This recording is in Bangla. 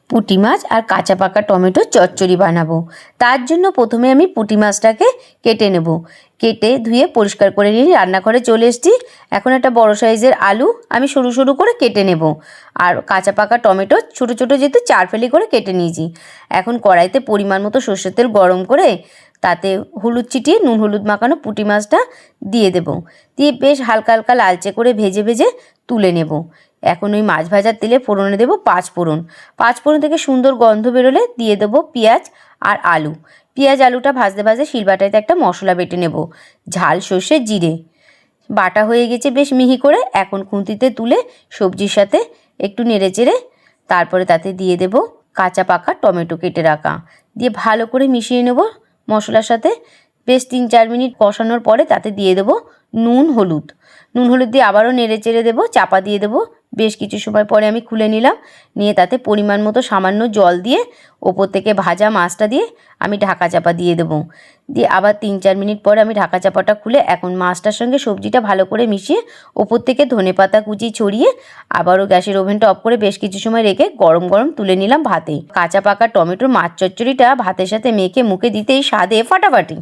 পুঁটি মাছ আর কাঁচা পাকা টমেটো চচ্চড়ি বানাবো। তার জন্য প্রথমে আমি পুঁটি মাছটাকে কেটে নেব। কেটে ধুয়ে পরিষ্কার করে নিয়ে রান্নাঘরে চলে এসেছি। এখন একটা বড় সাইজের আলু আমি সরু সরু করে কেটে নেব। আর কাঁচা পাকা টমেটো ছোটো ছোটো যেহেতু 4 ফালি করে কেটে নিয়েছি। এখন কড়াইতে পরিমাণ মতো সর্ষের তেল গরম করে তাতে হলুদ ছিটিয়ে নুন হলুদ মাখানো পুঁটি মাছটা দিয়ে দেব। দিয়ে বেশ হালকা হালকা লালচে করে ভেজে ভেজে তুলে নেব। এখন ওই মাছ ভাজার তেলে ফোড়নে দেবো 5 ফোড়ন। 5 ফোড়ন থেকে সুন্দর গন্ধ বেরোলে দিয়ে দেবো পেঁয়াজ আর আলু। পেঁয়াজ আলুটা ভাজতে ভাজতে শিলবাটাইতে একটা মশলা বেটে নেব। ঝাল সর্ষে জিরে বাটা হয়ে গেছে বেশ মিহি করে। এখন খুন্তিতে তুলে সবজির সাথে একটু নেড়ে চেড়ে তারপরে তাতে দিয়ে দেব কাঁচা পাকা টমেটো কেটে রাখা। দিয়ে ভালো করে মিশিয়ে নেব মশলার সাথে। বেশ 3-4 মিনিট কষানোর পরে তাতে দিয়ে দেবো নুন হলুদ দিয়ে আবারও নেড়ে চেড়ে দেবো, চাপা দিয়ে দেবো। বেশ কিছু সময় পরে আমি খুলে নিলাম। নিয়ে তাতে পরিমাণ মতো সামান্য জল দিয়ে ওপর থেকে ভাজা মাছটা দিয়ে আমি ঢাকা চাপা দিয়ে দেবো। দিয়ে আবার 3-4 মিনিট পরে আমি ঢাকা চাপাটা খুলে এখন মাছটার সঙ্গে সবজিটা ভালো করে মিশিয়ে ওপর থেকে ধনেপাতা কুচি ছড়িয়ে আবারও গ্যাসের ওভেনটা অফ করে বেশ কিছু সময় রেখে গরম গরম তুলে নিলাম ভাতে। কাঁচা পাকা টমেটোর মাছ চচ্চড়িটা ভাতের সাথে মেখে মুখে দিতেই স্বাদে ফাটাফাটি।